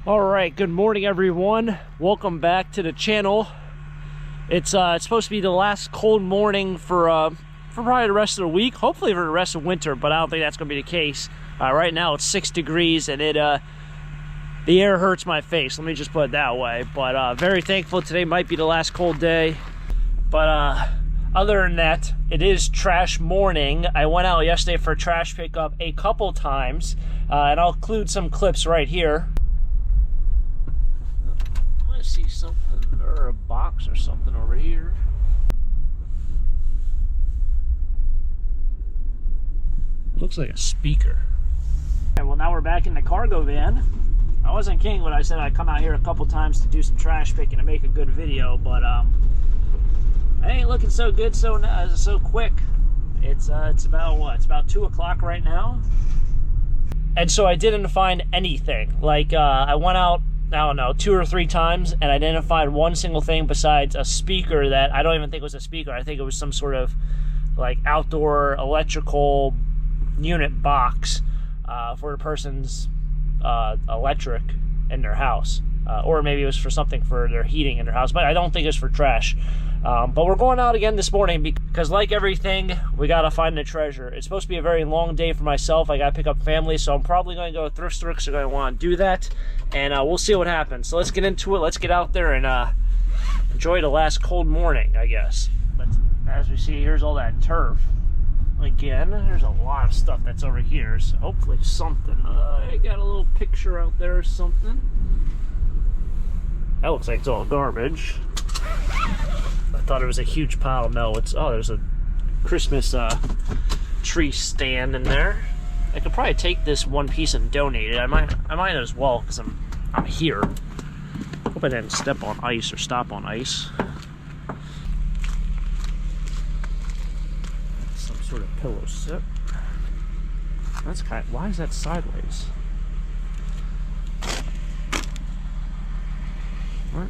All right, good morning everyone. Welcome back to the channel. It's supposed to be the last cold morning for probably the rest of the week, hopefully for the rest of winter, but I don't think that's gonna be the case. Right now it's 6 degrees and the air hurts my face, let me just put it that way. But very thankful today might be the last cold day. But other than that, it is trash morning. I went out yesterday for trash pickup a couple times, and I'll include some clips right here. I see something, or a box or something over here. Looks like a speaker. And well, now we're back in the cargo van. I wasn't kidding when I said I'd come out here a couple times to do some trash picking and make a good video, but it ain't looking so good so quick. It's about what? It's about 2 o'clock right now. And so I didn't find anything. Like I went out, I don't know, 2 or 3 times, and I didn't find one single thing besides a speaker that I don't even think was a speaker. I think it was some sort of like outdoor electrical unit box for the person's electric in their house. Or maybe it was for something for their heating in their house, but I don't think it's for trash. But we're going out again this morning because, like everything, we gotta find the treasure. It's supposed to be a very long day for myself. I gotta pick up family, so I'm probably gonna go to thrift store because I'm gonna want to do that, and we'll see what happens. So let's get into it. Let's get out there and enjoy the last cold morning, I guess. But as we see, here's all that turf. Again, there's a lot of stuff that's over here, so hopefully something. I got a little picture out there or something. That looks like it's all garbage. I thought it was a huge pile. No, it's, oh, there's a Christmas tree stand in there. I could probably take this one piece and donate it. I might as well because I'm here. Hope I didn't step on ice or stop on ice. Some sort of pillow set. That's kind of, why is that sideways? What?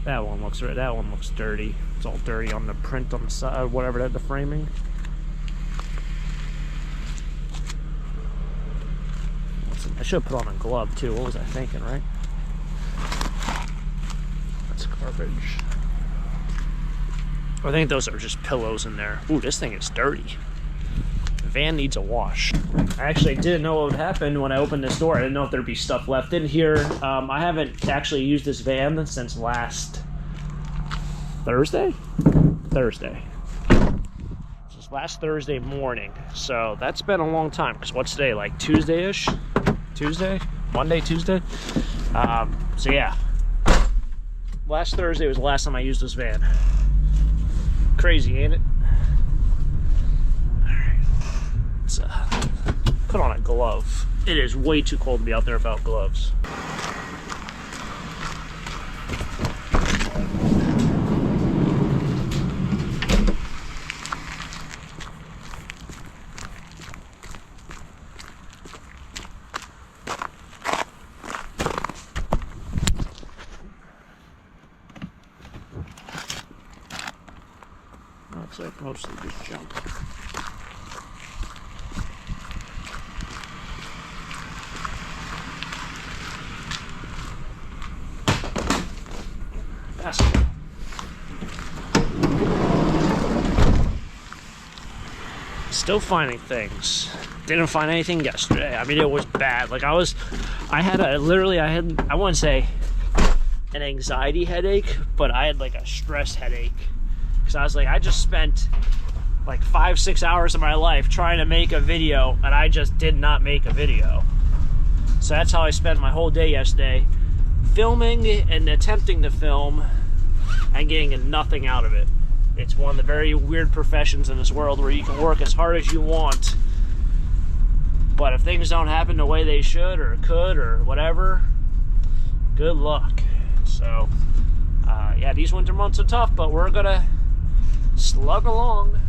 That one looks right. That one looks dirty. It's all dirty on the print on the side, whatever that, the framing. I should have put on a glove too. What was I thinking, right? That's garbage. I think those are just pillows in there. Ooh, this thing is dirty. The van needs a wash. I actually didn't know what would happen when I opened this door. I didn't know if there'd be stuff left in here. I haven't actually used this van since last Thursday? Thursday. This is last Thursday morning. So that's been a long time. Because what's today? Like Tuesday-ish? Tuesday? Monday, Tuesday? So yeah. Last Thursday was the last time I used this van. Crazy, ain't it? Put on a glove. It is way too cold to be out there without gloves. Looks like mostly just junk. Still finding things. Didn't find anything yesterday. I mean, it was bad. Like I had I wouldn't say an anxiety headache, but I had like a stress headache. Because I was like, I just spent like 5-6 hours of my life trying to make a video, and I just did not make a video. So that's how I spent my whole day yesterday, filming and attempting to film and getting nothing out of it. It's one of the very weird professions in this world where you can work as hard as you want, but if things don't happen the way they should or could or whatever, good luck. So yeah, these winter months are tough, but we're gonna slug along.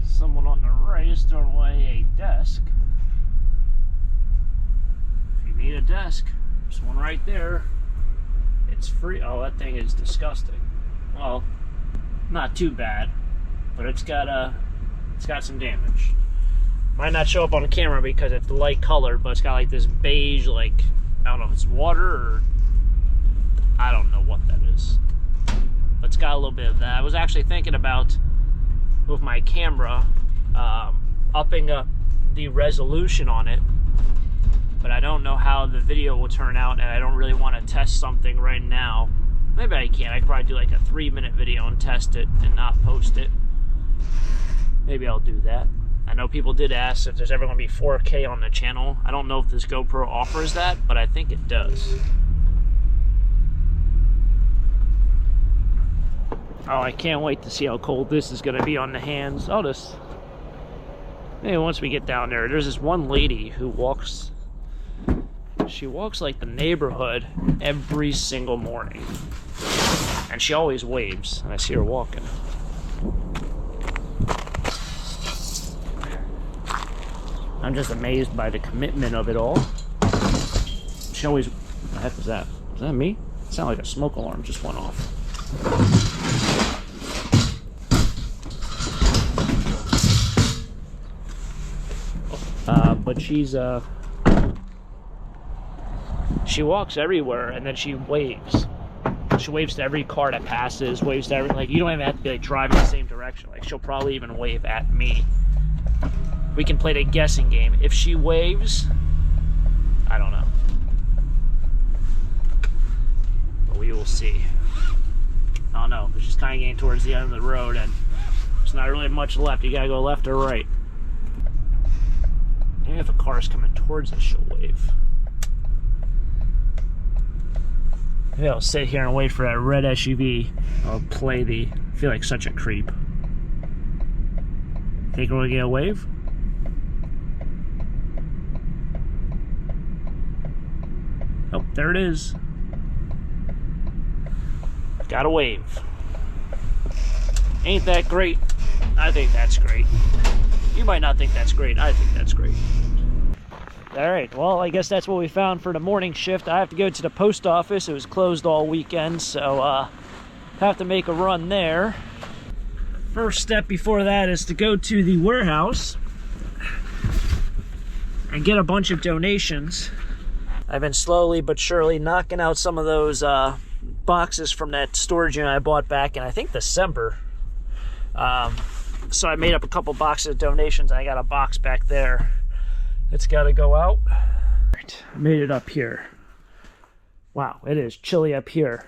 Someone on the right is throwing away a desk. If you need a desk, there's one right there. It's free. Oh, that thing is disgusting. Well, not too bad, but it's got some damage. Might not show up on camera because it's light colored, but it's got like this beige, like, I don't know if it's water or I don't know what that is. But it's got a little bit of that. I was actually thinking about, with my camera, upping up the resolution on it, but I don't know how the video will turn out, and I don't really want to test something right now. Maybe I can. I could probably do like a 3-minute video and test it and not post it. Maybe I'll do that. I know people did ask if there's ever going to be 4K on the channel. I don't know if this GoPro offers that, but I think it does. Oh, I can't wait to see how cold this is going to be on the hands. I'll just... Maybe once we get down there, there's this one lady who walks... She walks like the neighborhood every single morning. And she always waves, and I see her walking. I'm just amazed by the commitment of it all. She always... What the heck was that? Was that me? It sounded like a smoke alarm just went off. But she walks everywhere, and then she waves. She waves to every car that passes, waves to every, like, you don't even have to be like driving the same direction. Like, she'll probably even wave at me. We can play the guessing game. If she waves, I don't know. But we will see. I don't know, it's just kind of getting towards the end of the road, and there's not really much left. You gotta go left or right. Maybe if a car is coming towards us, she'll wave. Maybe I'll sit here and wait for that red SUV. I'll play the... I feel like such a creep. Think we're gonna get a wave? Oh, there it is. Got a wave. Ain't that great? I think that's great. You might not think that's great. I think that's great. Alright, well, I guess that's what we found for the morning shift. I have to go to the post office. It was closed all weekend, so have to make a run there. First step before that is to go to the warehouse and get a bunch of donations. I've been slowly but surely knocking out some of those boxes from that storage unit I bought back in, I think, December. So I made up a couple boxes of donations. I got a box back there. It's got to go out. Right, I made it up here. Wow, it is chilly up here.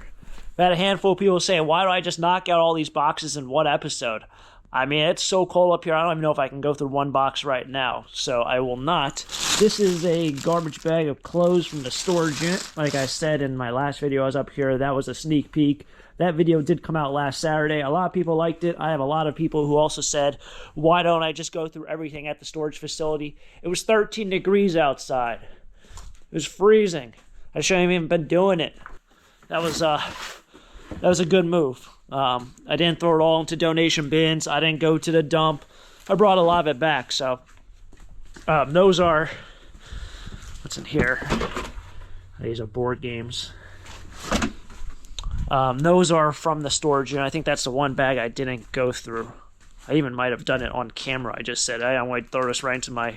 I had a handful of people saying, why do I just knock out all these boxes in one episode? I mean, it's so cold up here, I don't even know if I can go through one box right now, so I will not. This is a garbage bag of clothes from the storage unit. Like I said in my last video I was up here, that was a sneak peek. That video did come out last Saturday. A lot of people liked it. I have a lot of people who also said, why don't I just go through everything at the storage facility? It was 13 degrees outside. It was freezing. I shouldn't have even been doing it. That was a good move. I didn't throw it all into donation bins. I didn't go to the dump. I brought a lot of it back. So those are, what's in here? These are board games. Those are from the storage unit. I think that's the one bag I didn't go through. I even might have done it on camera. I just said, hey, I'm going to throw this right into my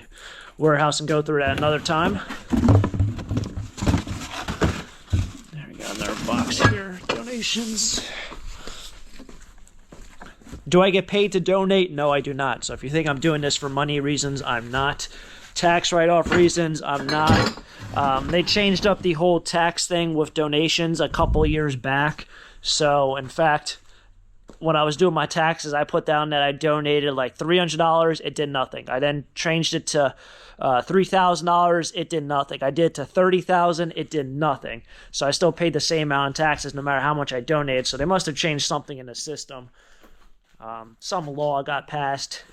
warehouse and go through it at another time. There we go, another box here. Donations. Do I get paid to donate? No, I do not. So if you think I'm doing this for money reasons, I'm not. Tax write-off reasons, I'm not. They changed up the whole tax thing with donations a couple years back. So, in fact, when I was doing my taxes, I put down that I donated like $300. It did nothing. I then changed it to $3,000. It did nothing. I did it to $30,000. It did nothing. So I still paid the same amount in taxes no matter how much I donated. So they must have changed something in the system. Some law got passed.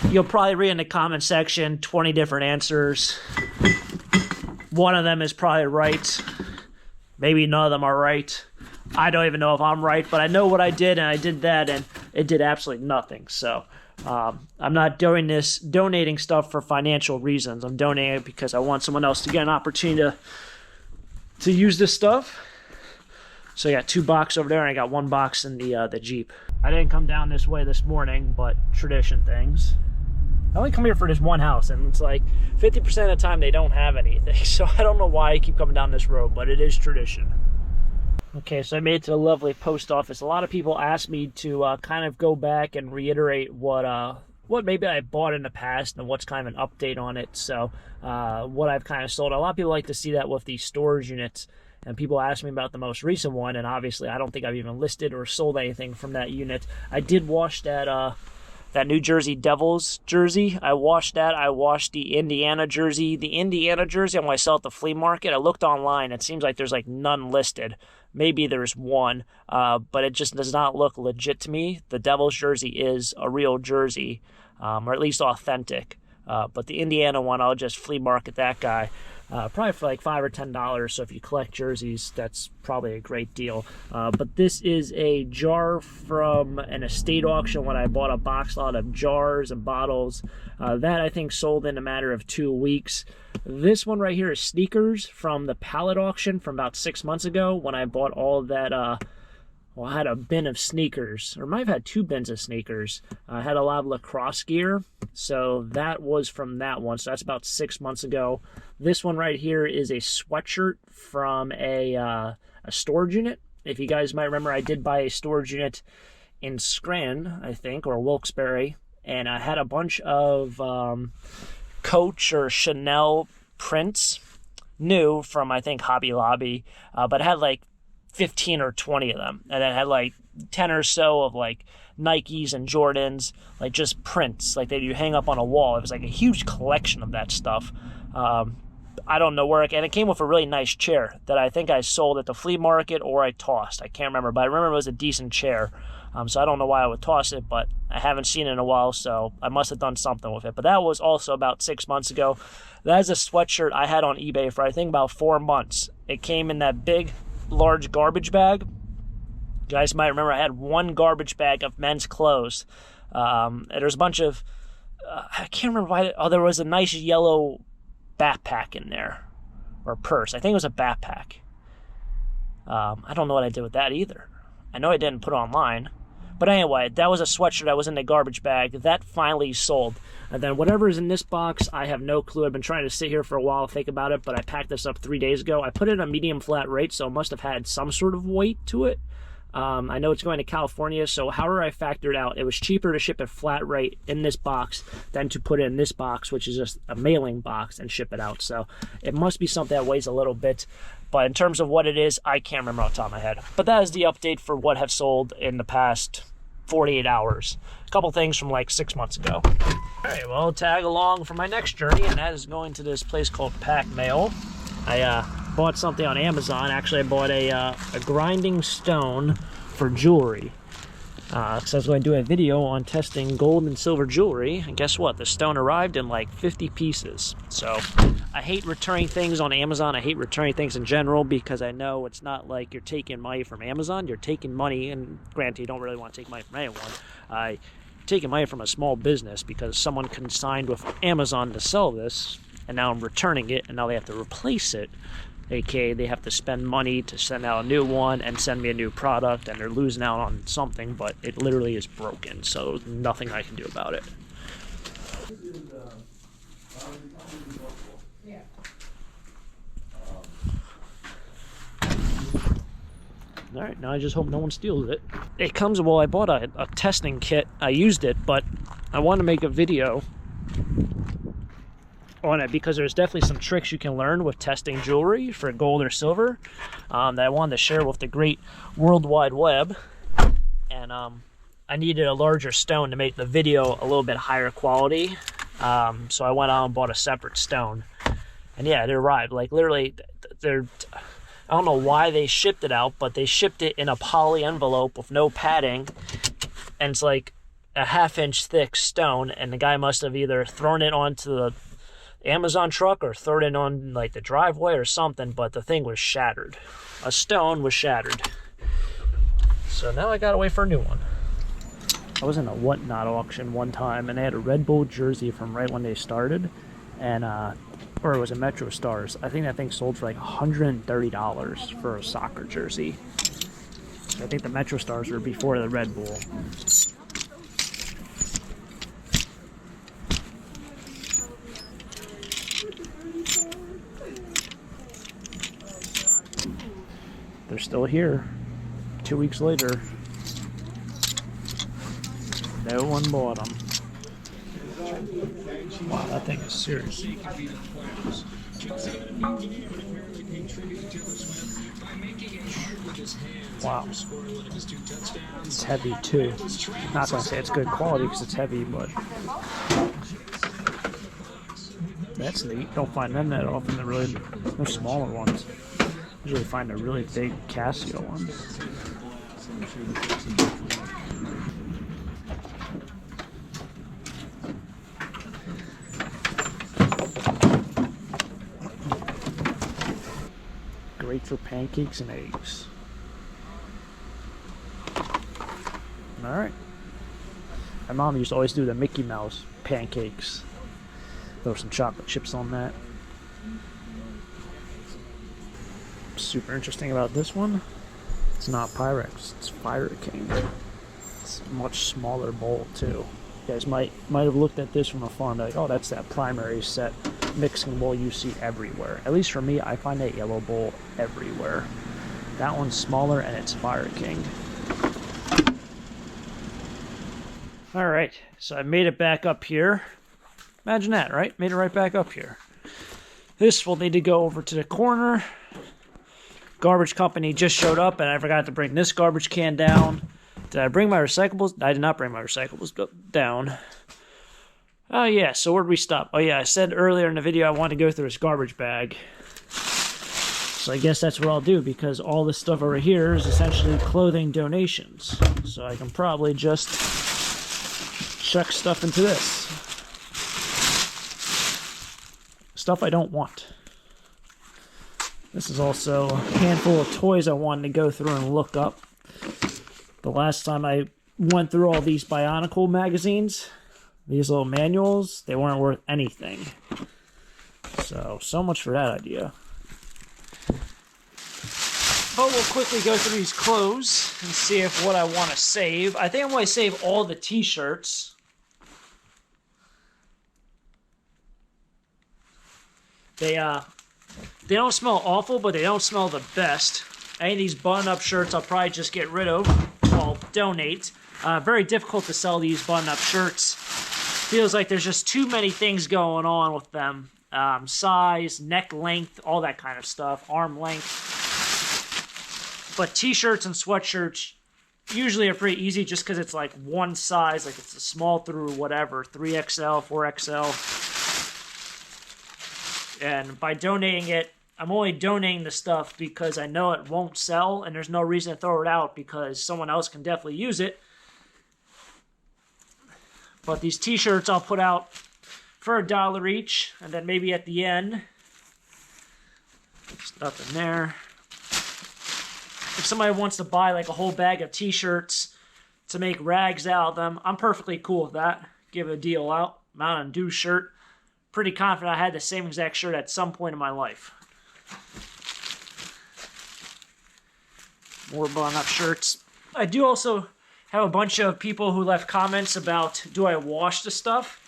You'll probably read in the comment section 20 different answers. One of them is probably right. Maybe none of them are right. I don't even know if I'm right, but I know what I did, and I did that, and it did absolutely nothing. So I'm not doing this, donating stuff for financial reasons. I'm donating it because I want someone else to get an opportunity to use this stuff. So I got 2 boxes over there, and I got 1 box in the Jeep. I didn't come down this way this morning, but tradition things. I only come here for this one house, and it's like 50% of the time they don't have anything. So I don't know why I keep coming down this road, but it is tradition. Okay, so I made it to the lovely post office. A lot of people ask me to kind of go back and reiterate what maybe I bought in the past and what's kind of an update on it. So what I've kind of sold. A lot of people like to see that with these storage units. And people ask me about the most recent one, and obviously I don't think I've even listed or sold anything from that unit. I did wash that New Jersey Devils jersey. I washed that. I washed the Indiana jersey. The Indiana jersey I'm going to sell at the flea market. I looked online. It seems like there's like none listed. Maybe there's one, but it just does not look legit to me. The Devils jersey is a real jersey, or at least authentic. But the Indiana one, I'll just flea market that guy. Probably for like $5 or $10. So if you collect jerseys, that's probably a great deal. But this is a jar from an estate auction when I bought a box lot of jars and bottles. That I think sold in a matter of 2 weeks. This one right here is sneakers from the pallet auction from about 6 months ago when I bought all of that. Well, I had a bin of sneakers, or might have had 2 bins of sneakers. I had a lot of lacrosse gear, so that was from that one. So that's about 6 months ago. This one right here is a sweatshirt from a storage unit. If you guys might remember, I did buy a storage unit in Scranton, I think, or Wilkes-Barre, and I had a bunch of Coach or Chanel prints, new from, I think, Hobby Lobby, but it had like 15 or 20 of them, and then had like 10 or so of like Nikes and Jordans, like just prints like that you hang up on a wall. It was like a huge collection of that stuff. I don't know where and it came with a really nice chair that I think I sold at the flea market or I tossed. I can't remember, but I remember it was a decent chair. So I don't know why I would toss it, but I haven't seen it in a while, so I must have done something with it. But that was also about 6 months ago. That is a sweatshirt I had on eBay for I think about 4 months. It came in that big large garbage bag. You guys might remember I had one garbage bag of men's clothes. And there's a bunch of I can't remember why. There was a nice yellow backpack in there, or purse. I think it was a backpack. I don't know what I did with that either. I know I didn't put it online, but anyway, that was a sweatshirt that was in the garbage bag that finally sold. And then whatever is in this box, I have no clue. I've been trying to sit here for a while, think about it, but I packed this up 3 days ago. I put it in a medium flat rate, so it must have had some sort of weight to it. I know it's going to California, so however I factored out, it was cheaper to ship it flat rate in this box than to put it in this box, which is just a mailing box, and ship it out. So it must be something that weighs a little bit. But in terms of what it is, I can't remember off the top of my head. But that is the update for what have sold in the past 48 hours. A couple things from like 6 months ago. All right, well, tag along for my next journey, and that is going to this place called Pack Mail. I bought something on Amazon. Actually, I bought a grinding stone for jewelry. Because I was going to do a video on testing gold and silver jewelry, and guess what? The stone arrived in like 50 pieces. So I hate returning things on Amazon. I hate returning things in general because I know it's not like you're taking money from Amazon. You're taking money, and granted, you don't really want to take money from anyone. You're taking money from a small business because someone consigned with Amazon to sell this, and now I'm returning it, and now they have to replace it. aka they have to spend money to send out a new one and send me a new product, and they're losing out on something, but it literally is broken, so nothing I can do about it. Alright, now I just hope no one steals it. It comes, well, I bought a testing kit. I used it, but I want to make a video on it because there's definitely some tricks you can learn with testing jewelry for gold or silver that I wanted to share with the great World Wide Web. And I needed a larger stone to make the video a little bit higher quality, so I went out and bought a separate stone. And yeah, it arrived. Like literally, I don't know why they shipped it out, but they shipped it in a poly envelope with no padding, and it's like a 1/2 inch thick stone, and the guy must have either thrown it onto the Amazon truck or thrown it on like the driveway or something, but the thing was shattered. A stone was shattered. So now I gotta wait for a new one. I was in a Whatnot auction one time, and they had a Red Bull jersey from right when they started, and or it was a Metro Stars. I think that thing sold for like $130 for a soccer jersey. I think the Metro Stars were before the Red Bull. they're still here. 2 weeks later. No one bought them. Wow, that thing is serious. Wow. It's heavy too. Not gonna say it's good quality because it's heavy, but that's neat. Don't find them that often. They're smaller ones. Usually find the really big Casio ones. Great for pancakes and eggs. Alright. My mom used to always do the Mickey Mouse pancakes. Throw some chocolate chips on that. Super interesting about this one. It's not Pyrex, it's Fire King. It's a much smaller bowl too. You guys might have looked at this from afar and be like, oh, that's that primary set mixing bowl you see everywhere. At least for me, I find that yellow bowl everywhere. That one's smaller and it's Fire King. Alright, so I made it back up here. Imagine that, right? Made it right back up here. This will need to go over to the corner. Garbage company just showed up and I forgot to bring this garbage can down. Did I bring my recyclables? I did not bring my recyclables down. Oh yeah, so where'd we stop? Oh yeah, I said earlier in the video I wanted to go through this garbage bag. So I guess that's what I'll do because all this stuff over here is essentially clothing donations. So I can probably just chuck stuff into this. Stuff I don't want. This is also a handful of toys I wanted to go through and look up. The last time I went through all these Bionicle magazines, these little manuals, they weren't worth anything. So much for that idea. But we'll quickly go through these clothes and see if what I want to save. I think I'm going to save all the t-shirts. They don't smell awful, but they don't smell the best. Any of these button-up shirts I'll probably just get rid of. Well, donate. Very difficult to sell these button-up shirts. Feels like there's just too many things going on with them. Size, neck length, all that kind of stuff. Arm length. But t-shirts and sweatshirts usually are pretty easy just because it's like one size. Like it's a small through whatever. 3XL, 4XL. And by donating it, I'm only donating the stuff because I know it won't sell and there's no reason to throw it out because someone else can definitely use it. But these t-shirts I'll put out for $1 each, and then maybe at the end, there's nothing there. If somebody wants to buy like a whole bag of t-shirts to make rags out of them, I'm perfectly cool with that. Give a deal out. Mountain Dew shirt. Pretty confident I had the same exact shirt at some point in my life. More button-up shirts. I do also have a bunch of people who left comments about, do I wash the stuff?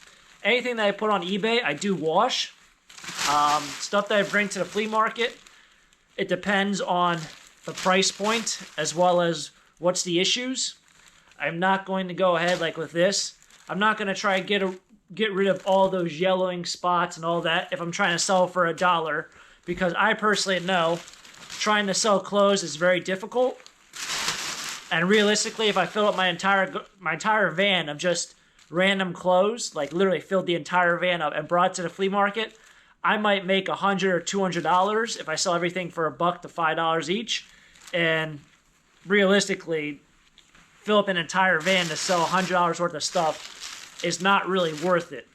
Anything that I put on eBay, I do wash. Stuff that I bring to the flea market, it depends on the price point as well as what's the issues. I'm not going to go ahead like with this. I'm not going to try and get rid of all those yellowing spots and all that if I'm trying to sell for $1, because I personally know trying to sell clothes is very difficult. And realistically, if I fill up my entire van of just random clothes, like literally filled the entire van up and brought it to the flea market, I might make $100 or $200 if I sell everything for $1 to $5 each. And realistically, fill up an entire van to sell $100 worth of stuff is not really worth it.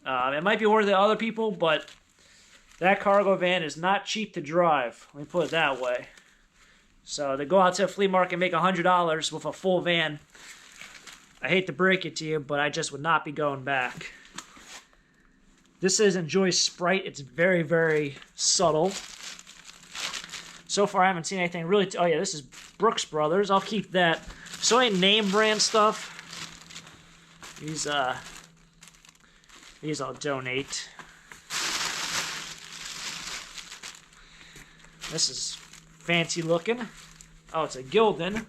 It might be worth it to other people, but that cargo van is not cheap to drive. Let me put it that way. So to go out to a flea market and make $100 with a full van, I hate to break it to you, but I just would not be going back. This is Enjoy Sprite. It's very, very subtle. So far, I haven't seen anything really... Oh, yeah, this is Brooks Brothers. I'll keep that. So any name brand stuff, these I'll donate. This is fancy looking. Oh, it's a Gildan.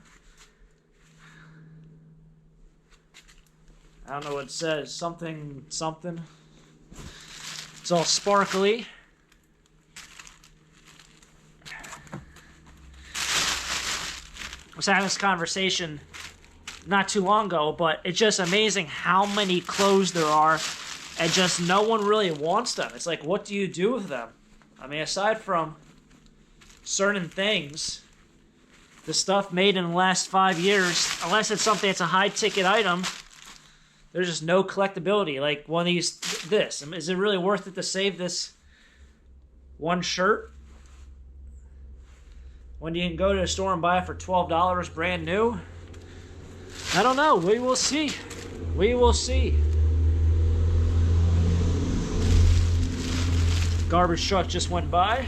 I don't know what it says. Something, something. It's all sparkly. I was having this conversation not too long ago, but it's just amazing how many clothes there are, and just no one really wants them. It's like, what do you do with them? I mean, aside from certain things, the stuff made in the last 5 years, unless it's something that's a high-ticket item, there's just no collectability. Like one of these, this. Is it really worth it to save this one shirt when you can go to a store and buy it for $12 brand new? I don't know. We will see. We will see. Garbage truck just went by.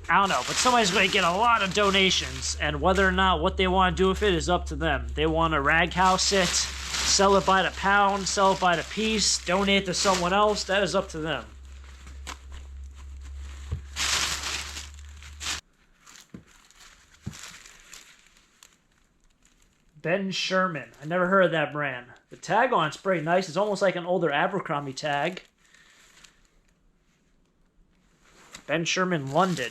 I don't know, but somebody's going to get a lot of donations, and whether or not what they want to do with it is up to them. They want to rag house it, sell it by the pound, sell it by the piece, donate it to someone else. That is up to them. Ben Sherman. I never heard of that brand. The tag on it's pretty nice. It's almost like an older Abercrombie tag. Ben Sherman London.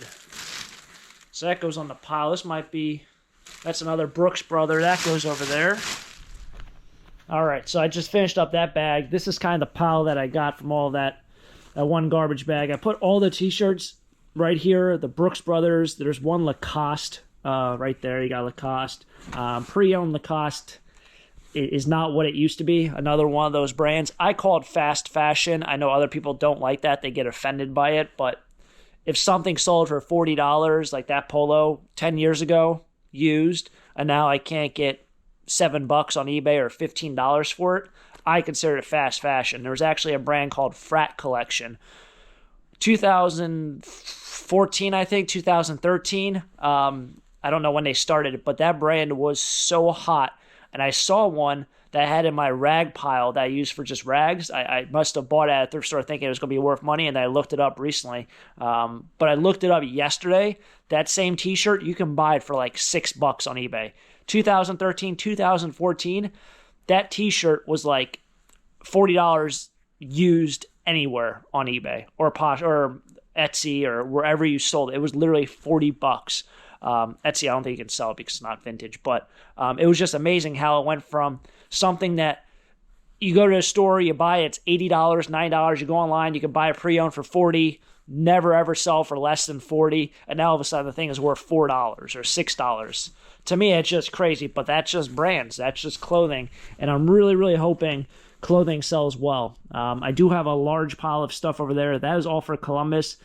So that goes on the pile. This might be... That's another Brooks brother. That goes over there. Alright, so I just finished up that bag. This is kind of the pile that I got from all that one garbage bag. I put all the t-shirts right here. The Brooks brothers. There's one Lacoste. Right there, you got Lacoste. Pre-owned Lacoste is not what it used to be. Another one of those brands. I call it fast fashion. I know other people don't like that. They get offended by it. But if something sold for $40, like that polo 10 years ago, used, and now I can't get $7 on eBay or $15 for it, I consider it fast fashion. There was actually a brand called Frat Collection. 2014, I think, 2013. I don't know when they started it, but that brand was so hot. And I saw one that I had in my rag pile that I used for just rags. I must have bought it at a thrift store thinking it was going to be worth money, and I looked it up recently. But I looked it up yesterday. That same t-shirt, you can buy it for like $6 on eBay. 2013, 2014, that t-shirt was like $40 used anywhere on eBay or Etsy or wherever you sold it. It was literally $40. Etsy, I don't think you can sell it because it's not vintage, but it was just amazing how it went from something that you go to a store, you buy it, it's $80, $9, you go online, you can buy it pre-owned for $40, never ever sell for less than $40, and now all of a sudden the thing is worth $4 or $6. To me, it's just crazy, but that's just brands, that's just clothing, and I'm really, really hoping clothing sells well. I do have a large pile of stuff over there. That is all for Columbus.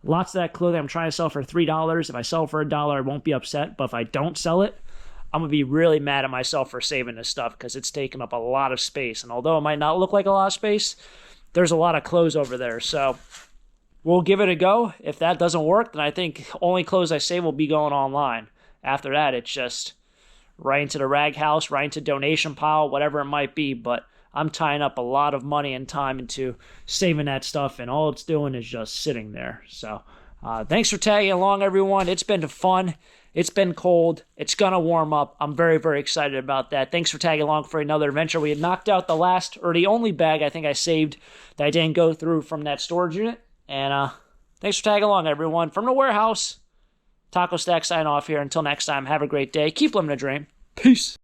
Lots of that clothing I'm trying to sell for $3. If I sell for $1, I won't be upset. But if I don't sell it, I'm going to be really mad at myself for saving this stuff because it's taking up a lot of space. And although it might not look like a lot of space, there's a lot of clothes over there. So we'll give it a go. If that doesn't work, then I think only clothes I save will be going online. After that, it's just right into the rag house, right into donation pile, whatever it might be. But I'm tying up a lot of money and time into saving that stuff, and all it's doing is just sitting there. So thanks for tagging along, everyone. It's been fun. It's been cold. It's going to warm up. I'm very, very excited about that. Thanks for tagging along for another adventure. We had knocked out the last, or the only bag I think I saved that I didn't go through from that storage unit. And thanks for tagging along, everyone. From the warehouse, Taco Stack sign off here. Until next time, have a great day. Keep living a dream. Peace.